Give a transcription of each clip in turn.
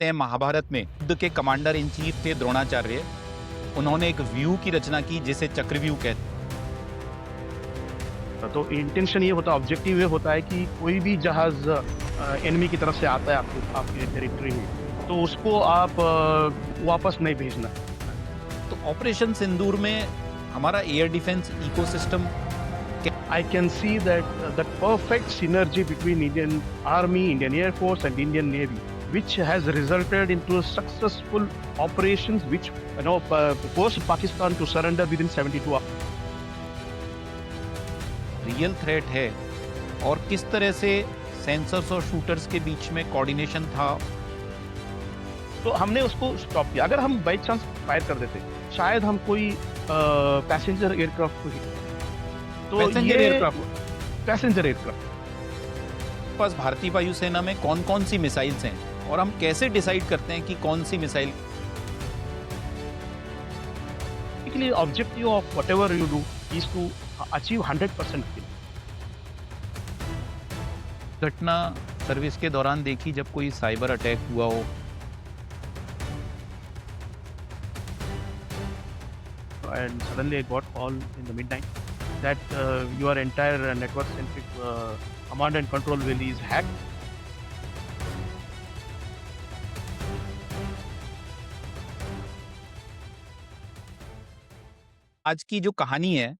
महाभारत में युद्ध के कमांडर इन चीफ थे द्रोणाचार्य। उन्होंने एक व्यू की रचना की जिसे चक्रव्यूह कहते तो इंटेंशन ये होता है, ऑब्जेक्टिव ये होता है कि कोई भी जहाज एनिमी की तरफ से आता है आपके टेरिटरी में, तो उसको आप वापस नहीं भेजना। हैं। तो ऑपरेशन सिंदूर में हमारा air defence ecosystem I can see that perfect synergy between Indian Army, Indian Air Force, and Indian Navy, which has resulted into successful operations, which forced Pakistan to surrender within 72 hours. Real threat है और किस तरह से sensors और shooters के बीच में coordination था। तो हमने उसको स्टॉप किया। अगर हम बाई चांस फायर कर देते, शायद हम कोई पैसेंजर एयरक्राफ्ट को हिट। तो पैसेंजर ये एयरक्राफ्ट पैसेंजर एयरक्राफ्ट पास भारतीय वायुसेना में कौन कौन सी मिसाइल्स हैं और हम कैसे डिसाइड करते हैं कि कौन सी मिसाइल। के लिए objective of whatever you do is to achieve 100% kill. घटना सर्विस के दौरान देखी जब कोई साइबर अटैक हुआ हो। And suddenly I got call in the midnight that your entire network centric command and control will is hacked. आज की जो कहानी है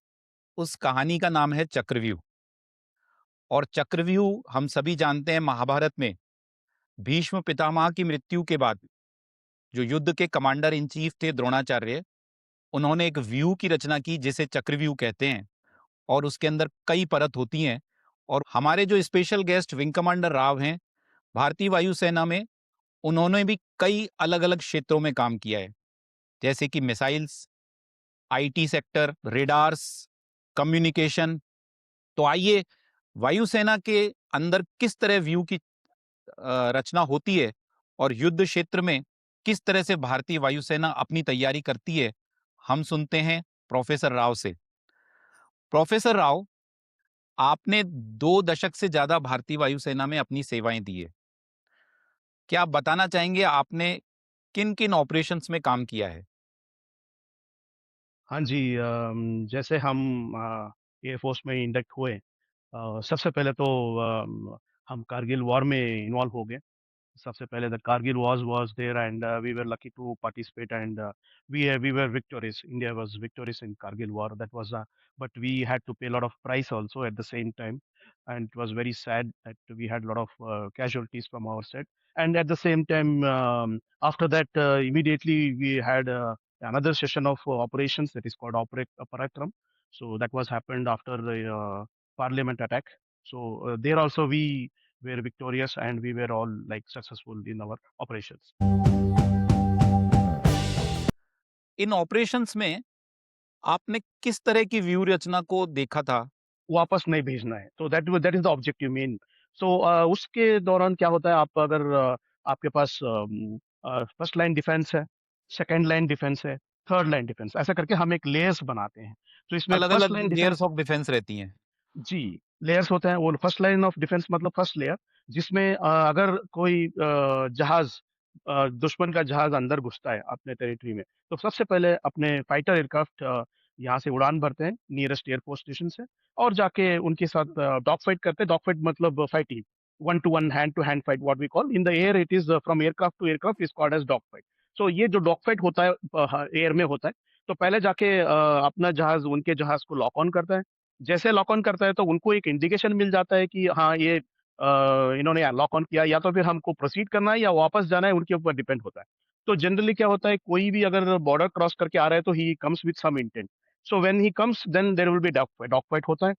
उस कहानी का नाम है चक्रव्यूह। और चक्रव्यूह हम सभी जानते हैं, महाभारत में भीष्म पितामह की मृत्यु के बाद जो युद्ध के कमांडर इन चीफ थे द्रोणाचार्य, उन्होंने एक व्यू की रचना की जिसे चक्रव्यूह कहते हैं। और उसके अंदर कई परत होती हैं। और हमारे जो special guest wing commander Rao हैं भारतीय वायुसेना में, उन्होंने भी कई अलग अलग क्षेत्रों में काम किया है, जैसे कि missiles, IT sector, radars, communication. तो आइए वायुसेना के अंदर किस तरह व्यू की रचना होती है और युद्ध क्षेत्र में किस तरह से भारतीय वायुसेना अपनी तैयारी करती है, हम सुनते हैं प्रोफेसर राव से। प्रोफेसर राव, आपने 2 दशक से ज्यादा भारतीय वायुसेना में अपनी सेवाएं दी है। क्या आप बताना चाहेंगे आपने किन किन ऑपरेशंस में काम किया है? हाँ जी, जैसे हम एयरफोर्स में इंडक्ट हुए, सबसे पहले तो हम कारगिल वॉर में इन्वॉल्व हो गए। सबसे पहले the Kargil was there, and we were lucky to participate, and we were victorious. India was victorious in Kargil war. That was but we had to pay a lot of price also at the same time, and it was very sad that we had a lot of casualties from our side. And at the same time, after that, immediately we had another session of operations that is called Parakram. So that was happened after the Parliament attack. So there also we were victorious, and we were all like successful in our operations. In operations में आपने किस तरह की view रचना को देखा था? वापस नहीं भेजना है, तो that is the objective main. So उसके दौरान क्या होता है, आप अगर आपके पास फर्स्ट लाइन डिफेंस है, सेकंड लाइन डिफेंस है, थर्ड लाइन डिफेंस, ऐसा करके हम एक लेयर्स बनाते हैं। तो इसमें अलग फर्स्ट अलग line layers defence, of defence रहती हैं। जी, लेयर्स होते हैं। वो फर्स्ट लाइन ऑफ डिफेंस मतलब फर्स्ट लेयर, जिसमें अगर कोई जहाज, दुश्मन का जहाज अंदर घुसता है अपने टेरिटरी में, तो सबसे पहले अपने फाइटर एयरक्राफ्ट यहाँ से उड़ान भरते हैं नियरेस्ट एयरफोर्स स्टेशन से, और जाके उनके साथ डॉग फाइट करते हैं। डॉग फाइट मतलब fighting, one to one, hand to hand fight, what we call in the air, it is from aircraft to aircraft is called as dog fight. So ये जो डॉग फाइट होता है air में होता है। तो पहले जाके अपना जहाज उनके जहाज को लॉक ऑन करता है। जैसे लॉक ऑन करता है तो उनको एक इंडिकेशन मिल जाता है कि हाँ, ये इन्होंने लॉक ऑन किया, या तो फिर हमको प्रोसीड करना है या वापस जाना है, उनके ऊपर डिपेंड होता है। तो जनरली क्या होता है, कोई भी अगर बॉर्डर क्रॉस करके आ रहा है तो he comes with some intent. So when he comes then there will be dogfight. Dogfight होता है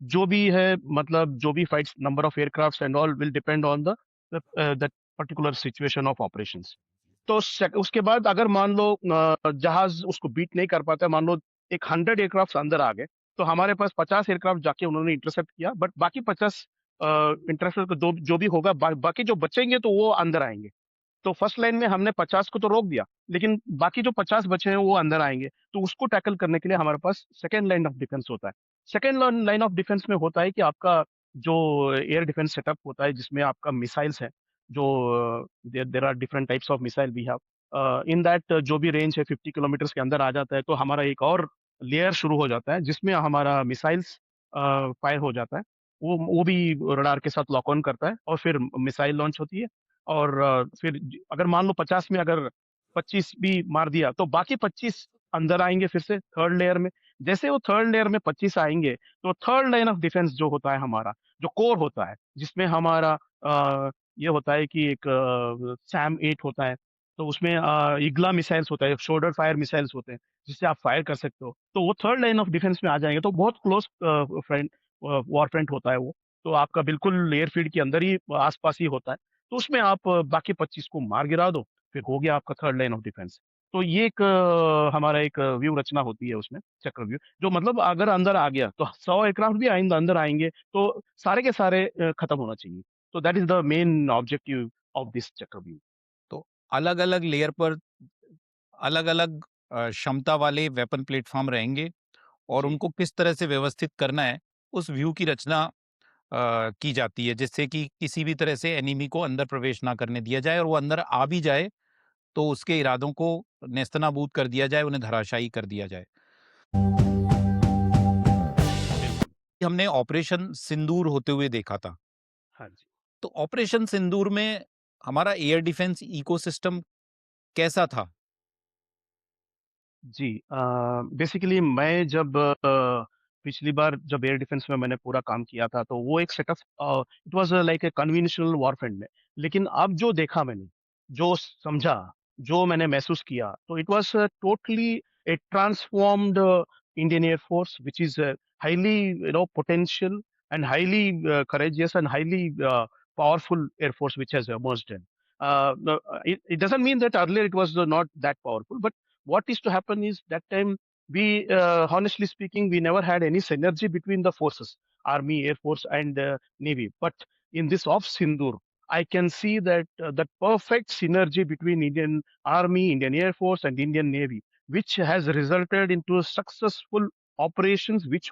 जो भी है, मतलब जो भी fights, number of aircrafts and all will depend on the that particular situation of operations. तो उसके बाद अगर मान लो जहाज उसको बीट नहीं कर पाता है, मान लो एक 100 एयरक्राफ्ट अंदर आ गए, तो हमारे पास 50 एयरक्राफ्ट जाके उन्होंने इंटरसेप्ट किया, बट बाकी 50 इंटरसेप्ट जो भी होगा, बाकी जो बचेंगे तो वो अंदर आएंगे। तो फर्स्ट लाइन में हमने 50 को तो रोक दिया, लेकिन बाकी जो 50 बचे हैं वो अंदर आएंगे। तो उसको टैकल करने के लिए हमारे पास सेकेंड लाइन ऑफ डिफेंस होता है। सेकेंड लाइन ऑफ डिफेंस में होता है कि आपका जो एयर डिफेंस सेटअप होता है, जिसमें आपका मिसाइल्स है, जो there are different types of missile we have, in that जो भी रेंज है 50 किलोमीटर के अंदर आ जाता है, तो हमारा एक और लेयर शुरू हो जाता है जिसमें हमारा मिसाइल्स फायर हो जाता है। वो भी रडार के साथ लॉक ऑन करता है और फिर मिसाइल लॉन्च होती है। और फिर अगर मान लो 50 में अगर 25 भी मार दिया, तो बाकी 25 अंदर आएंगे फिर से थर्ड लेयर में। जैसे वो थर्ड लेयर में 25 आएंगे, तो थर्ड लाइन ऑफ डिफेंस जो होता है हमारा, जो कोर होता है, जिसमें हमारा ये होता है कि एक सैम 8 होता है, तो उसमें इग्ला मिसाइल्स होता है, शोल्डर फायर मिसाइल्स होते हैं, जिससे आप फायर कर सकते हो, तो वो थर्ड लाइन ऑफ डिफेंस में आ जाएंगे। तो बहुत क्लोज फ्रंट वॉर फ्रंट होता है वो, तो आपका बिल्कुल एयरफील्ड के अंदर ही आसपास ही होता है। तो उसमें आप बाकी 25 को मार गिरा दो, फिर हो गया आपका थर्ड लाइन ऑफ डिफेंस। तो ये एक हमारा एक व्यू रचना होती है उसमें, चक्र व्यू, जो मतलब अगर अंदर आ गया तो 100 एयरक्राफ्ट भी आइंदा अंदर आएंगे तो सारे के सारे खत्म होना चाहिए। तो that is the main objective of this चक्र व्यू। तो अलग-अलग लेयर पर अलग-अलग क्षमता वाले वेपन प्लेटफ़ॉर्म रहेंगे और जी। उनको किस तरह से व्यवस्थित करना है, उस व्यू की रचना की जाती है, जिससे कि किसी भी तरह से एनिमी को अंदर प्रवेश ना करने दिया जाए और वो अंदर आ भी जाए, तो उसके इरादों को नेस्तनाबूद कर दिया जाए, उन्हें धराशायी कर दिया जाए। बिल्कुल। हमने ऑपरेशन सिंदूर होते हुए देखा था। हाँ जी। तो ऑपरेशन सिंदूर में हमारा एयर डिफेंस इकोसिस्टम कैसा था? जी, बेसिकली मैं जब पिछली बार जब एयर डिफेंस में मैंने पूरा काम किया था, तो वो एक setup, it was like a conventional warfare में। लेकिन अब जो देखा मैंने, जो समझा, जो मैंने महसूस किया, तो it was totally A transformed Indian air force which is highly potential and highly courageous and highly powerful air force which has emerged in. It doesn't mean that earlier it was not that powerful, but what is to happen is that time we, honestly speaking, we never had any synergy between the forces, army, air force, and navy. But in this off Sindur, I can see that that perfect synergy between Indian army, Indian air force, and Indian navy, which has resulted into successful operations which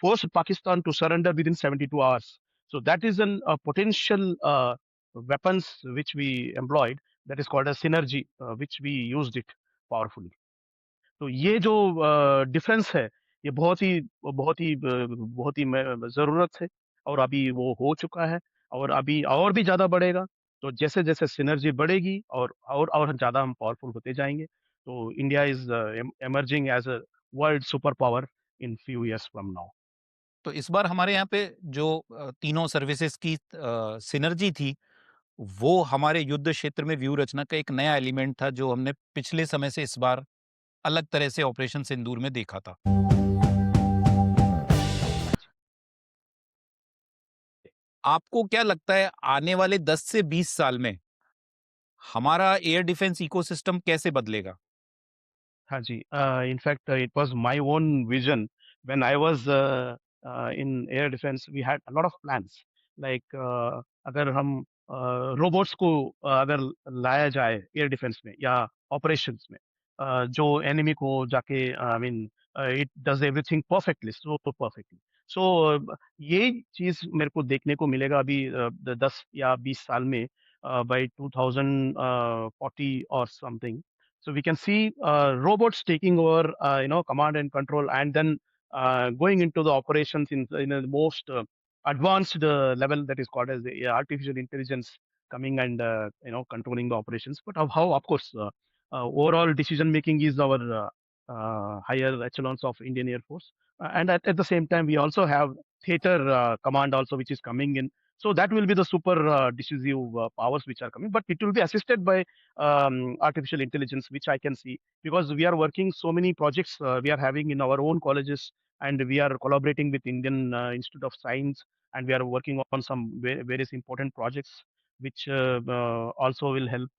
forced Pakistan to surrender within 72 hours. So that is an potential weapons which we employed, that is called a synergy, which we used it powerfully. तो ये जो difference है, ये बहुत ही ज़रूरत है, और अभी वो हो चुका है, और अभी और भी ज़्यादा बढ़ेगा। तो जैसे-जैसे सिनर्जी बढ़ेगी और ज़्यादा हम पावरफुल होते जाएँगे। तो India is emerging as a world super power in few years from now. तो इस बार हमारे यहाँ पे जो तीनों सर्विसेज की सिनर्जी थी, वो हमारे युद्ध क्षेत्र में व्यू रचना का एक नया एलिमेंट था, जो हमने पिछले समय से इस बार अलग तरह से ऑपरेशन सिंदूर में देखा था। हाँ जी। आपको क्या लगता है आने वाले 10 से 20 साल में हमारा एयर डिफेंस इकोसिस्टम कैसे बदलेगा? हाँ जी, in fact it was my own vision when I was in air defence. We had a lot of plans, like अगर हम रोबोट्स को अगर लाया जाए एयर डिफेंस में या ऑपरेशंस में, जो एनिमी को जाके I mean it does everything perfectly, so perfectly. So ये चीज मेरे को देखने को मिलेगा अभी 10 या 20 साल में, बाय 2040 और something. So we can see robots taking over, command and control, and then going into the operations in the most advanced level, that is called as the artificial intelligence, coming and controlling the operations. But of course, overall decision making is our higher echelons of Indian Air Force. And at the same time, we also have theater command also, which is coming in. So that will be the super decisive powers which are coming, but it will be assisted by artificial intelligence, which I can see, because we are working so many projects we are having in our own colleges, and we are collaborating with Indian Institute of Science, and we are working on some various important projects which also will help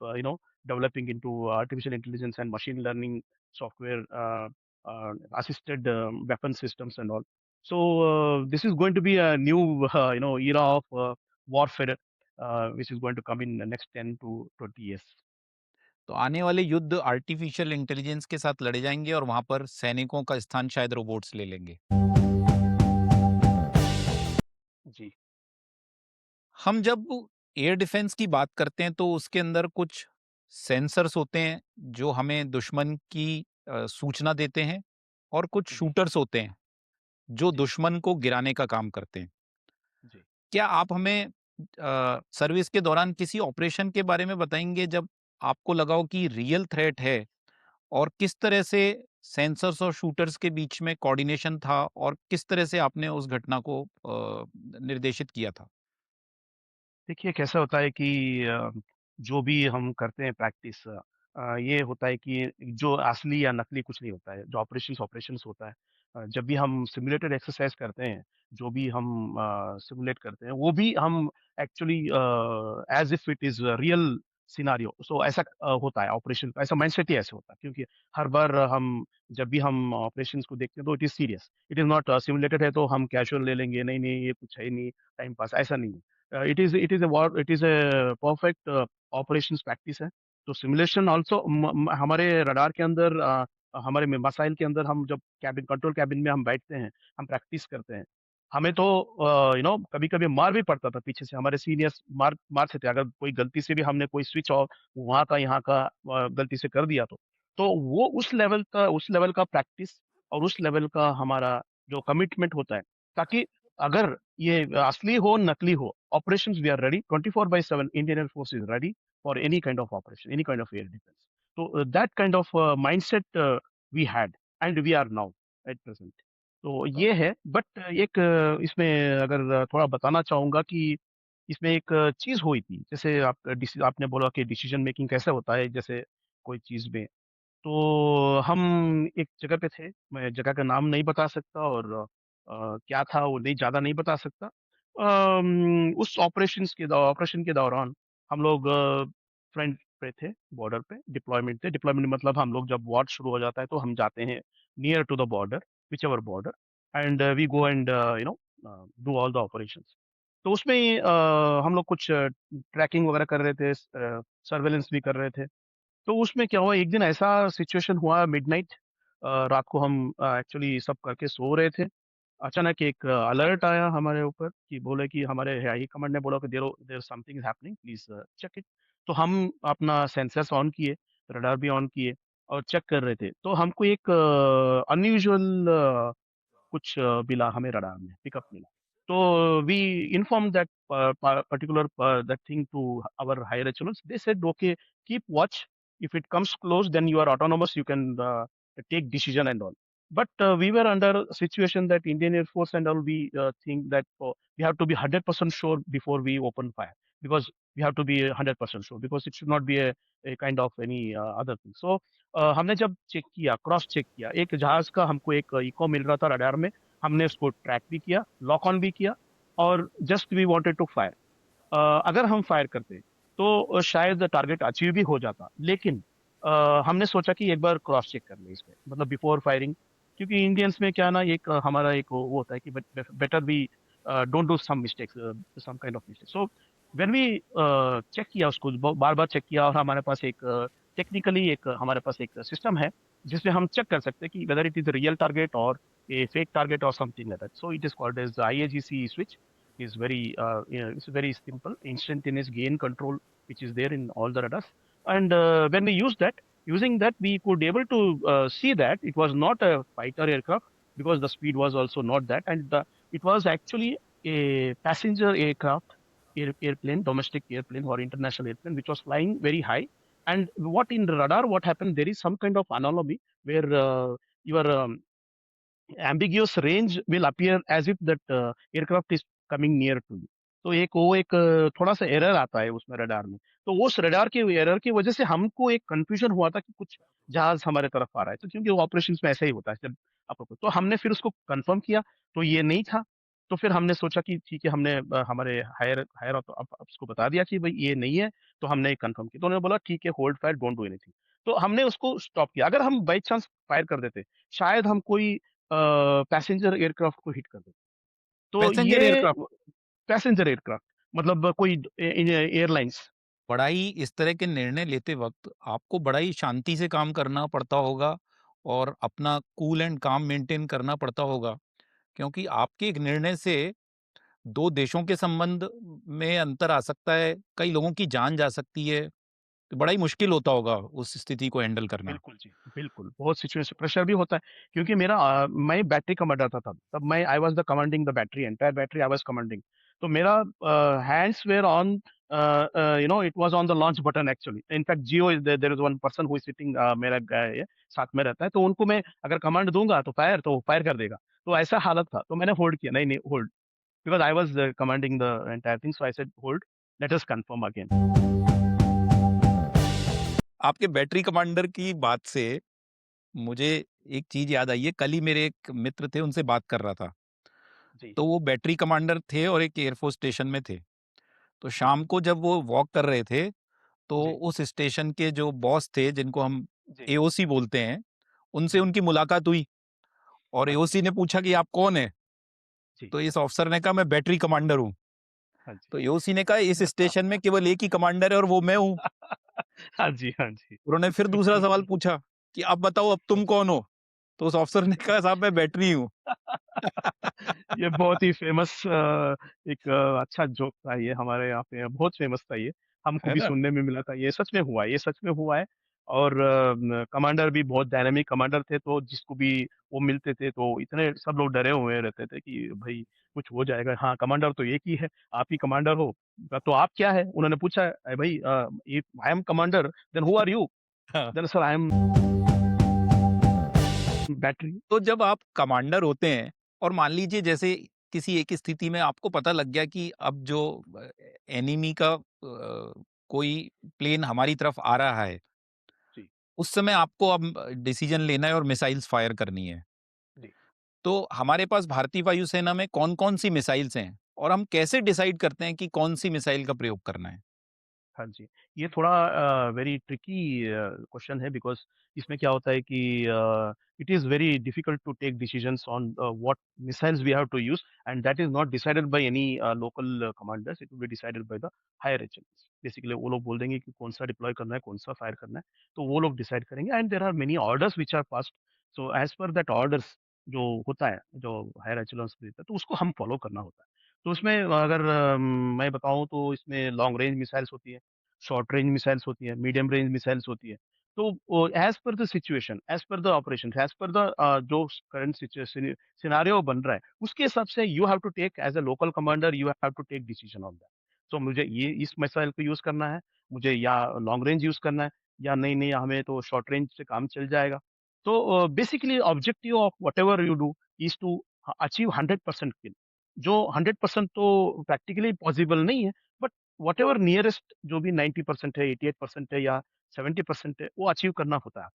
developing into artificial intelligence and machine learning software, assisted weapon systems and all. So this is going to be a new era of warfare, which is going to come in the next 10 to 20 years. तो आने वाले युद्ध artificial intelligence के साथ लड़े जाएँगे और वहाँ पर सैनिकों का स्थान शायद रोबोट्स ले लेंगे। जी। हम जब एयर डिफेंस की बात करते हैं तो उसके अंदर कुछ सेंसर्स होते हैं जो हमें दुश्मन की सूचना देते हैं, और कुछ जी, शूटर्स होते हैं जो जी, दुश्मन को गिराने का काम करते हैं। जी। क्या आप हमें सर्विस के दौरान किसी ऑपरेशन के बारे में बताएँगे जब आपको लगा हो कि रियल थ्रेट है, और किस तरह से सेंसर्स और शूटर्स के बीच में कोऑर्डिनेशन था, और किस तरह से आपने उस घटना को निर्देशित किया था? देखिए कैसा होता है कि जो भी हम करते हैं प्रैक्टिस ये होता है कि जो असली या नकली कुछ नहीं होता है। जो ऑपरेशंस ऑपरेशंस होता है। जब भी हम सिमुलेटेड एक्सरसाइज करते हैं, जो भी हम सिमुलेट करते हैं, वो भी हम actually as if it is real scenario सो ऐसा होता है ऑपरेशन का, ऐसा माइंडसेट ही ऐसे होता है क्योंकि हर बार हम जब भी हम ऑपरेशंस को देखते हैं तो it is serious. It is not simulated है तो हम कैजुअल ले लेंगे, नहीं, नहीं ये कुछ है ही नहीं, टाइम पास ऐसा नहीं है। it is a perfect operations practice है। तो सिमुलेशन आल्सो हमारे रडार के अंदर हमारे मिसाइल के अंदर हम जब कैबिन कंट्रोल कैबिन में हम बैठते हैं, हम प्रैक्टिस करते हैं। हमें तो कभी-कभी मार भी पड़ता था पीछे से हमारे सीनियर्स मार मारते थे। अगर कोई गलती से भी हमने कोई स्विच ऑफ वहाँ का यहाँ का गलती से कर दिया तो। तो वो उस लेवल का प्रैक्टिस और उस लेवल का हमारा जो कमिटमेंट होता है, ताकि अगर ये असली हो, नकली हो, operations we are ready 24/7 Indian Air Force is ready for any kind of operation, any kind of air defense. So that kind of mindset we had and we are now at present. तो ये है but एक इसमें अगर थोड़ा बताना चाहूँगा कि इसमें एक चीज़ हुई थी, जैसे आपने बोला कि डिसीजन मेकिंग कैसे होता है जैसे कोई चीज़ में। तो हम एक जगह पे थे, मैं जगह का नाम नहीं बता सकता और क्या था वो नहीं ज़्यादा नहीं बता सकता। उस ऑपरेशन के दौरान हम लोग फ्रंट पे थे, बॉर्डर पे डिप्लॉयमेंट थे। डिप्लॉयमेंट मतलब हम लोग जब वॉर शुरू हो जाता है तो हम जाते हैं near to the border, whichever border and we go and do all the operations. तो उसमें हम लोग कुछ ट्रैकिंग वगैरह कर रहे थे, सर्वेलेंस भी कर रहे थे। तो उसमें क्या हुआ एक दिन ऐसा सिचुएशन हुआ मिडनाइट रात को हम एक्चुअली सब करके सो रहे थे। अचानक एक अलर्ट आया हमारे ऊपर कि बोले कि हमारे हाई कमांड ने बोला कि there something is happening please check it. तो हम अपना सेंसर्स ऑन किए, रडार भी ऑन किए और चेक कर रहे थे। तो हमको एक अनयूजुअल कुछ मिला हमें रडार में, पिकअप मिला। तो we inform that particular that thing to our higher HMS. They said okay keep watch, if it comes close then you are autonomous, you can take decision and all. But we were under a situation that Indian Air Force and all, we think that we have to be 100% sure before we open fire, because we have to be 100% sure because it should not be a kind of any other thing. So हमने जब check किया, cross check किया, एक जहाज का हमको एक eco मिल रहा था रडार में। हमने उसको ट्रैक भी किया, लॉक ऑन भी किया और just we wanted to fire. अगर हम फायर करते तो शायद टारगेट अचीव भी हो जाता, लेकिन हमने सोचा कि एक बार क्रॉस चेक कर ले इसमें, मतलब बिफोर फायरिंग। क्योंकि इंडियंस में क्या ना एक हमारा एक वो होता है कि better be don't do some mistakes, some kind of mistake. So when we check किया उसको, बार बार चेक किया, और हमारे पास एक टेक्निकली एक हमारे पास एक सिस्टम है जिसमें हम चेक कर सकते हैं कि whether it is real target और a fake target or something like that. So it is called as the IAGC switch. Is very it's very simple instantaneous gain control which is there in all the radars. And when we used that, using that we could able to see that it was not a fighter aircraft, because the speed was also not that, and it was actually a passenger aircraft, airplane, domestic airplane or international airplane, which was flying very high. And what in radar, what happened, there is some kind of anomaly where your ambiguous range will appear as if that aircraft is coming near to you. तो एक थोड़ा सा error आता है उसमें radar में। तो उस रडार के एरर की वजह से हमको एक कंफ्यूजन हुआ था कि कुछ जहाज हमारे तरफ आ रहा है। तो क्योंकि वो ऑपरेशंस में ऐसा ही होता है जब आपको, तो हमने फिर उसको कंफर्म किया तो ये नहीं था। तो फिर हमने सोचा कि ठीक है, हमने हमारे हायर हायर उसको बता दिया कि भाई ये नहीं है। तो हमने कंफर्म किया तो उन्होंने बोला ठीक है, hold fire, don't do anything. तो हमने उसको स्टॉप किया। अगर हम बाई चांस फायर कर देते, शायद हम कोई पैसेंजर एयरक्राफ्ट को हिट कर देते। तो पैसेंजर ये एयरक्राफ्ट। पैसेंजर एयरक्राफ्ट मतलब कोई एयरलाइंस। बड़ा ही इस तरह के निर्णय लेते वक़्त आपको बड़ा ही शांति से काम करना पड़ता होगा, और अपना कूल एंड काम मेंटेन करना पड़ता होगा, क्योंकि आपके एक निर्णय से 2 देशों के संबंध में अंतर आ सकता है, कई लोगों की जान जा सकती है, तो बड़ा ही मुश्किल होता होगा उस स्थिति को हैंडल करना। बिल्कुल जी, बिल्कुल, बहुत सिचुएशन प्रेशर भी होता है क्योंकि मेरा मैं बैटरी कमांडर था तब मैं I was the commanding the battery, entire battery I was commanding. तो मेरा hands were on it was on the launch button actually. In fact जियो is there is one person who is sitting मेरा ये साथ में रहता है, तो उनको मैं अगर कमांड दूँगा तो वो फायर कर देगा। तो ऐसा हालत था, तो मैंने होल्ड किया, नहीं, नहीं hold, because I was commanding the entire thing, so I said hold, let us confirm again. आपके बैटरी कमांडर की बात से मुझे एक चीज़ याद आई है, कल ही मेरे एक मित्र थे, उनसे बात कर रहा था। जी, तो वो बैटरी कमांडर थे और एक एयरफोर्स स्टेशन में थे। तो जी, शाम को जब वो वॉक कर रहे थे, तो जी, उस स्टेशन के जो बॉस थे, जिनको हम जी, एओसी बोलते हैं, उनसे जी। उनकी मुलाकात हुई और हाँ जी, एओसी ने पूछा कि आप कौन हैं? जी। तो इस ऑफिसर ने कहा मैं बैटरी कमांडर हूँ। हाँ जी। तो एओसी ने कहा इस स्टेशन में केवल एक ही कमांडर है और वो मैं हूँ। हाँ जी, हाँ जी। उन्होंने फिर दूसरा सवाल पूछा कि अब बताओ अब तुम कौन हो? तो उस ऑफिसर ने कहा साहब मैं बैटरी हूँ। ये बहुत ही फ़ेमस एक अच्छा जोक था ये हमारे यहाँ पे बहुत फ़ेमस था ये। हमको है भी ना? सुनने में मिला था। ये सच में हुआ है, ये सच में हुआ है और कमांडर भी बहुत डायनामिक कमांडर थे तो जिसको भी वो मिलते थे तो इतने सब लोग डरे हुए रहते थे कि भई कुछ हो जाएगा। हाँ, कमांडर तो एक ही है, आप ही कमांडर हो। तो आप क्या है? उन्होंने पूछा, भई if I am commander then who are you? हाँ। Then sir I am battery. तो जब आप कमांडर होते हैं और मान लीजिए जैसे किसी एक स्थिति में आपको पता लग गया कि अब जो एनिमी का कोई प्लेन हमारी तरफ आ रहा है, जी, उस समय आपको अब डिसीजन लेना है और मिसाइल्स फायर करनी है। जी। तो हमारे पास भारतीय वायुसेना में कौन-कौन सी मिसाइल्स हैं और हम कैसे डिसाइड करते हैं कि कौन-सी मिसाइल का प्रयोग करना है? हाँ जी, ये थोड़ा वेरी ट्रिकी क्वेश्चन है बिकॉज़ इसमें क्या होता है कि it is very difficult to take decisions on what missiles we have to use and that is not decided by any local commanders, it will be decided by the higher HMS. Basically वो लोग बोल देंगे कि कौन-सा deploy करना है, कौन-सा fire करना है, तो वो लोग डिसाइड करेंगे and there are many orders which are passed. So as per that orders जो होता है, जो हायर एचेलॉन्स देता है, तो उसको हम फॉलो करना होता है। तो उसमें अगर मैं बताऊँ तो इसमें लॉन्ग रेंज मिसाइल्स होती है, शॉर्ट रेंज मिसाइल्स होती है, मीडियम रेंज मिसाइल्स होती है। तो as per the situation, as per the operation, as per the जो करंट सिनेरियो बन रहा है, उसके हिसाब से you have to take as a local commander you have to take decision on that. So मुझे ये इस मिसाइल को यूज़ करना है, मुझे या लॉन्ग रेंज यूज़ करना है या नहीं हमें तो शॉर्ट रेंज से काम चल जाएगा। तो basically objective of whatever you do is to achieve 100% kill. जो 100% तो प्रैक्टिकली पॉसिबल नहीं है, बट व्हाटएवर नियरेस्ट जो भी 90% है, 88% है या 70% है, वो अचीव करना होता है।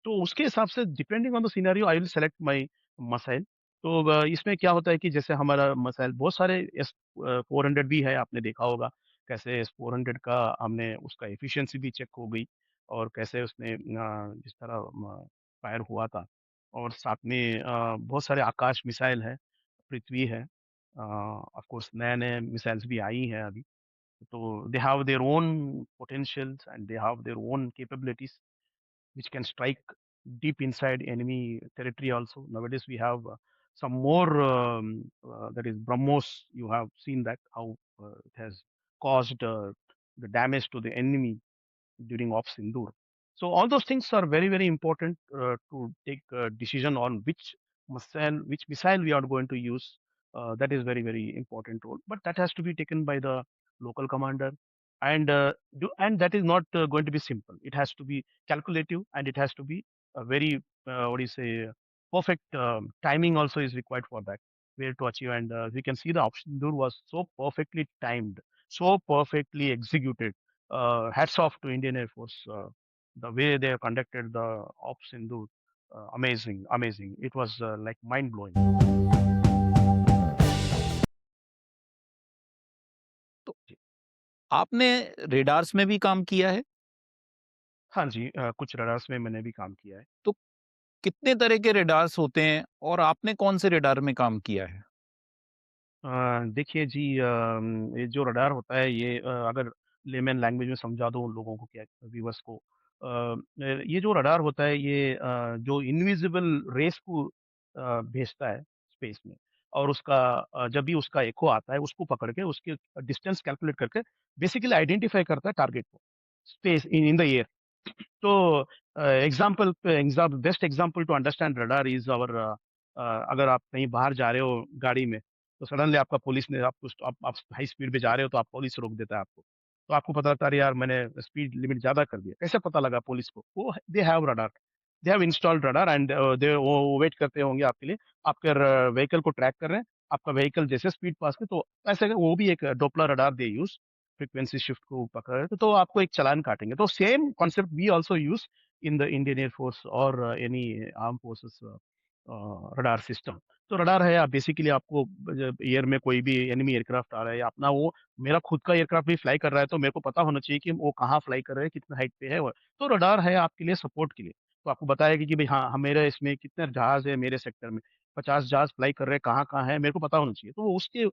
तो उसके हिसाब से depending on the scenario I will select my missile. तो इसमें क्या होता है कि जैसे हमारा मिसाइल बहुत सारे एस 400 भी है, आपने देखा होगा कैसे एस 400 का हमने उसका एफिशिएंसी भी चेक हो गई और कैसे उसने जिस तरह फायर हुआ था और साथ में बहुत सारे आकाश मिसाइल है, पृथ्वी है, ऑफ कोर्स नए-नए मिसाइल्स भी आई हैं अभी। So they have their own potentials and they have their own capabilities which can strike deep inside enemy territory also. Nowadays we have some more that is BrahMos. You have seen that how it has caused the damage to the enemy during Ops Sindoor. So all those things are very very important to take a decision on which missile we are going to use. That is very very important role. But that has to be taken by the local commander, and and that is not going to be simple. It has to be calculative, and it has to be a very what do you say perfect timing also is required for that where to achieve. And we can see the option Sindoor was so perfectly timed, so perfectly executed. Hats off to Indian Air Force. The way they have conducted the Ops Sindoor, amazing, amazing. It was like mind blowing. तो आपने radars में भी काम किया है? हाँ जी, कुछ radars में मैंने भी काम किया है। तो कितने तरह के रेडार्स होते हैं और आपने कौन से रेडार में काम किया है? देखिए जी, ये जो रडार होता है ये अगर लेमन लैंग्वेज में समझा दूँ लोगों को क्या व्यूअर्स को, ये जो रडार होता है ये जो इनविजिबल रेस को भेजता है स्पेस में और उसका जब भी उसका एको आता है, उसको पकड़ के उसके डिस्टेंस कैलकुलेट करके बेसिकली आइडेंटिफाई करता है टारगेट को, स्पेस इन द एयर। तो best example to understand radar is our, अगर आप कहीं बाहर जा रहे हो गाड़ी में, तो सडनली आपका पुलिस ने आपको आप हाई स्पीड पे जा रहे हो, तो आप पुलिस रोक देता है आपको। तो आपको पता लगता है, अरे यार मैंने स्पीड लिमिट ज्यादा कर दिया। कैसे पता लगा पुलिस को? वो they have radar, they have installed radar, and they वो वेट करते होंगे आपके लिए, आपके व्हीकल को ट्रैक कर रहे हैं। आपका व्हीकल जैसे स्पीड पास में, तो ऐसे वो भी एक doppler radar they use, frequency shift को पकड़ रहे तो आपको एक चालान काटेंगे। तो same concept we also use in the Indian air force और any arm forces radar system. तो रडार है, आप बेसिकली आपको एयर में कोई भी एनिमी एयरक्राफ्ट आ रहा है, या अपना वो मेरा खुद का एयरक्राफ्ट भी फ्लाई कर रहा है, तो मेरे को पता होना चाहिए कि वो कहाँ फ्लाई कर रहे हैं, कितना हाइट पे है वो। तो रडार है आपके लिए सपोर्ट के लिए। तो आपको बताएगा कि भाई हाँ, मेरे इसमें कितने जहाज है, मेरे सेक्टर में 50 जहाज फ्लाई कर रहे हैं, कहाँ कहाँ है, मेरे को पता होना चाहिए। तो वो उसके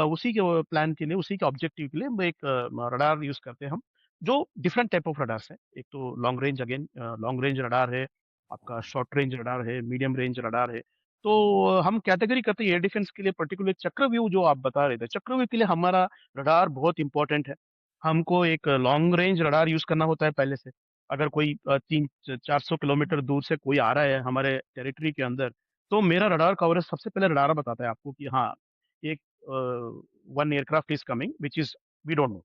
उसी के प्लान के लिए, उसी के ऑब्जेक्टिव के लिए हम एक रडार यूज करते हैं हम, जो डिफरेंट टाइप ऑफ रडार्स है। एक तो long range, again long range radar है, आपका शॉर्ट रेंज रडार है, मीडियम रेंज रडार है। तो हम कैटेगरी करते हैं एयर डिफेंस के लिए। पर्टिकुलर चक्रव्यूह जो आप बता रहे थे, चक्रव्यूह के लिए हमारा रडार बहुत इंपॉर्टेंट है। हमको एक लॉन्ग रेंज रडार यूज करना होता है पहले से। अगर कोई 300-400 किलोमीटर दूर से कोई आ रहा है हमारे टेरिटरी के अंदर, तो मेरा रडार कवरेज सबसे पहले रडार बताता है आपको कि हाँ, एक one aircraft is coming which is we don't know.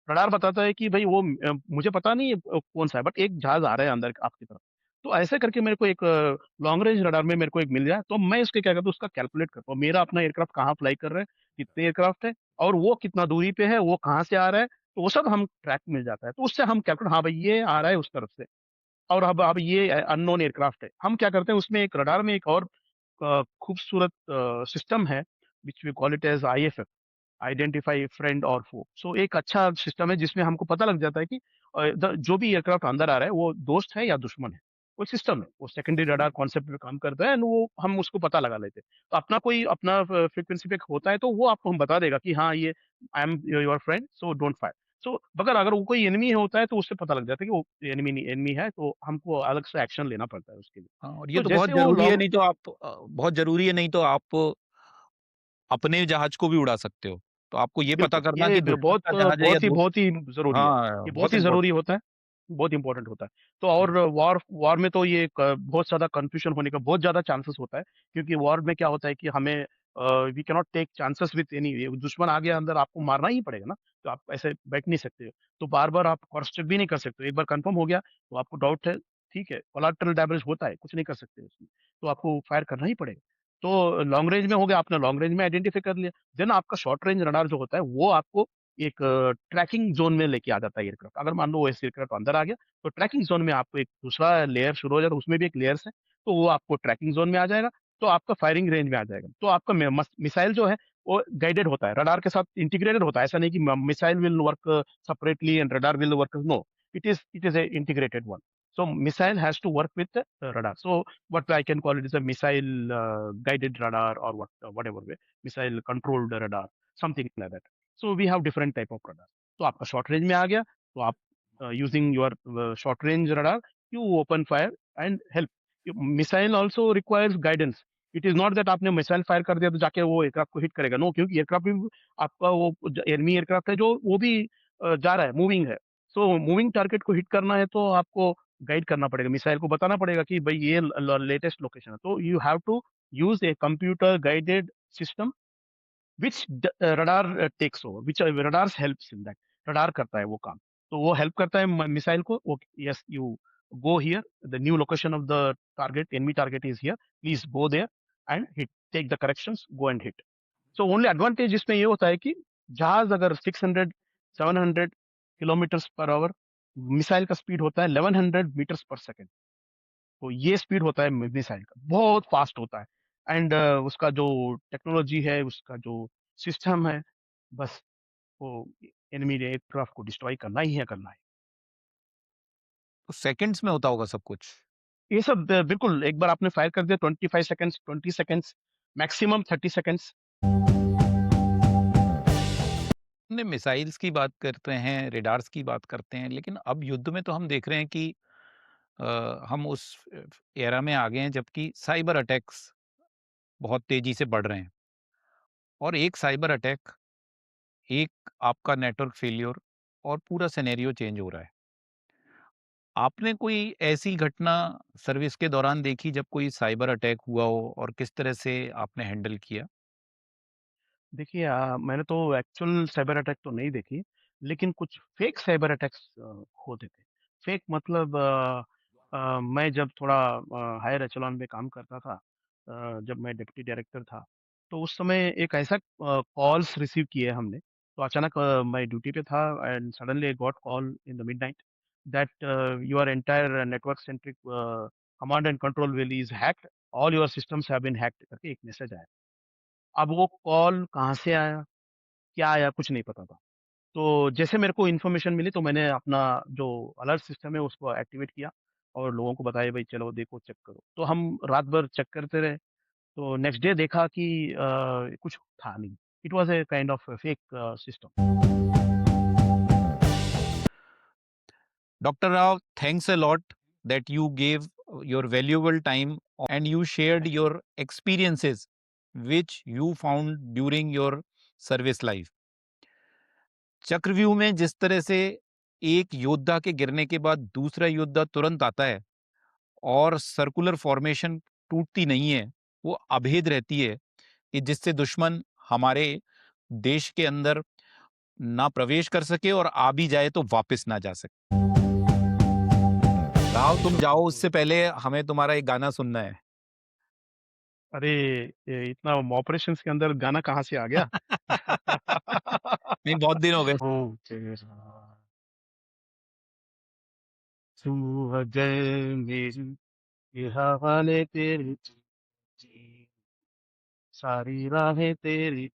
Radar बताता है कि भाई वो मुझे पता नहीं है कौन सा है, बट एक जहाज आ रहा है अंदर आपकी तरफ। तो ऐसे करके मेरे को एक लॉन्ग रेंज रडार में मेरे को एक मिल जाए, तो मैं उसके क्या करता हूँ, उसका कैलकुलेट करता हूँ, मेरा अपना एयरक्राफ्ट कहाँ फ्लाई कर रहा है, कितने एयरक्राफ्ट है, और वो कितना दूरी पे है, वो कहाँ से आ रहा है। तो वो सब हम ट्रैक मिल जाता है, तो उससे हम कैलकुलेट, हाँ भाई ये आ रहा है उस तरफ से, और अब ये अननोन एयरक्राफ्ट है। हम क्या करते हैं, उसमें एक रडार में एक और खूबसूरत सिस्टम है, which we call it as IFF, identify friend और फो। सो एक अच्छा सिस्टम है जिसमें हमको पता लग जाता है कि जो भी एयरक्राफ्ट अंदर आ रहा है, वो दोस्त है या दुश्मन है। वो सिस्टम है, वो सेकेंडरी रडार कॉन्सेप्ट पे काम करता है, and वो हम उसको पता लगा लेते हैं। तो अपना कोई अपना फ्रीक्वेंसी पे होता है, तो वो आपको हम बता देगा कि हाँ, ये I am your friend, so don't fire. So मगर अगर वो कोई एनिमी होता है, तो उससे पता लग जाता है कि वो एनिमी है, तो हमको अलग से एक्शन लेना पड़ता है उसके लिए। हाँ, और ये तो तो बहुत जैसे वो ज़रूरी है, लॉन्ग, नहीं तो आप बहुत ज़रूरी है, नहीं तो आप अपने जहाज को भी उड़ा सकते हो। तो आपको ये पता बिल्कुल, करना ये कि दुश्मन का जहाज है या दोस्त। बहुत ही ज़रूरी है। हाँ, ये बहुत बहुत ही ज़रूरी इम्पोर्टेंट। होता है, बहुत इम्पोर्टेंट होता है। तो हुँ, और वॉर वॉर में तो ये बहुत ज़्यादा कन्फ्यूज़न होने का बहुत ज़्यादा चांसेस होता है, क्योंकि वॉर में क्या होता है कि हमें we can not take chances with any, दुश्मन आ गया अंदर, आपको मारना ही पड़ेगा ना, तो आप ऐसे बैठ नहीं सकते हो। तो बार-बार आप क्रॉस चेक भी नहीं कर सकते हो। एक बार कन्फर्म हो गया, तो आपको डाउट है, ठीक है, कोलैटरल डैमेज होता है, कुछ नहीं कर सकते उसमें, तो आपको फायर करना ही पड़ेगा। तो लॉन्ग रेंज में हो गया, आपने लॉन्ग रेंज में आइडेंटिफाई कर लिया। देन आपका शॉर्ट रेंज रडार जो होता है, वो आपको एक ट्रैकिंग जोन में लेके आ जाता है एयरक्राफ्ट। अगर मान लो वो एयरक्राफ्ट अंदर आ गया, तो ट्रैकिंग जोन में आपको एक दूसरा लेयर शुरू हो जाएगा, उसमें भी एक लेयर्स है, तो वो आपको ट्रैकिंग जोन में आ जाएगा, तो आपका फायरिंग रेंज में आ जाएगा। तो आपका मिसाइल जो है, वो गाइडेड होता है, रडार के साथ इंटीग्रेटेड होता है। ऐसा नहीं कि missile will work separately and radar will work, no, it is a integrated one. So missile has to work with the radar. So what I can call it is a missile guided radar, or whatever way, missile controlled radar, something like that. So we have different type of radar. तो आपका short range में आ गया, तो आप using your short range radar, you open fire and help. Missile also requires guidance. It is not that आपने missile fire कर दिया तो जाके वो एयरक्राफ्ट को हिट करेगा, नो, क्योंकि एयरक्राफ्ट भी आपका वो एनिमी एयरक्राफ्ट है, जो वो भी जा रहा है, मूविंग है। सो मूविंग टारगेट को हिट करना है, तो आपको गाइड करना पड़ेगा, मिसाइल को बताना पड़ेगा कि भाई ये लेटेस्ट लोकेशन है। तो you have to use a computer guided system, which radar takes over, which radars helps in that, radar करता है वो काम। तो वो हेल्प करता है मिसाइल को, yes, you go here, the new location of the target, enemy target is here, please go there and hit, take the corrections, go and hit. So only advantage इसमें ये होता है कि जहाज अगर 600-700 किलोमीटर पर आवर, मिसाइल का speed होता है 1100 मीटर्स पर सेकेंड। तो ये स्पीड होता है मिसाइल का, बहुत फास्ट होता है। एंड उसका जो टेक्नोलॉजी है, उसका जो सिस्टम है, बस वो एनिमी एयरक्राफ्ट को डिस्ट्रॉय करना ही है, करना है। तो सेकंड्स में होता होगा सब कुछ। ये सब बिल्कुल, एक बार आपने फायर कर दिया, 25 सेकंड्स, 20 सेकंड्स, मैक्सिमम 30 सेकंड्स। हमने मिसाइल्स की बात करते हैं, रेडार्स की बात करते हैं, लेकिन अब युद्ध में तो हम देख रहे हैं कि हम उस एरा में आ गए हैं जबकि साइबर अटैक्स बहुत तेजी से बढ़ रहे हैं। और एक साइबर अटैक, एक आपका नेटवर्क फेल्योर और पूरा सिनेरियो चेंज हो रहा है। आपने कोई ऐसी घटना सर्विस के दौरान देखी जब कोई साइबर अटैक हुआ हो और किस तरह से आपने हैंडल किया? देखिए मैंने तो एक्चुअल साइबर अटैक तो नहीं देखी, लेकिन कुछ फेक साइबर अटैक्स होते थे। फेक मतलब मैं जब थोड़ा हायर एचेलॉन में काम करता था, जब मैं डिप्टी डायरेक्टर था, तो उस समय एक ऐसा कॉल्स रिसीव किए हमने। तो अचानक मैं ड्यूटी पे था and suddenly I got call in the midnight that your entire network centric command and control will is hacked, all your systems have been hacked करके एक मैसेज आया। अब वो कॉल कहाँ से आया, क्या आया, कुछ नहीं पता था। तो जैसे मेरे को इन्फॉर्मेशन मिली तो मैंने अपना जो अलर्ट सिस्टम है उसको एक्टिवेट किया और लोगों को बताया भाई चलो देखो चेक करो। तो हम रात भर चेक करते रहे। तो नेक्स्ट डे देखा कि कुछ था नहीं। It was a kind of fake system. Dr. Rao, thanks a lot that you gave your valuable time and you shared thank you. your experiences which you found during your service life. चक्रव्यूह में जिस तरह से एक योद्धा के गिरने के बाद दूसरा योद्धा तुरंत आता है और सर्कुलर फॉर्मेशन टूटती नहीं है, वो अभेद रहती है कि जिससे दुश्मन हमारे देश के अंदर ना प्रवेश कर सके और आ भी जाए तो वापस ना जा सके। राव तुम जाओ हुँ। उससे पहले हमें तुम्हारा एक गाना सुनना है। अरे! ये इतना ऑपरेशंस के अंदर गाना कहाँ से आ गया? नहीं बहुत दिन हो गए। ओ तेरा तू अगर मेरी ये हवाले तेरे जी, सारी राहें तेरी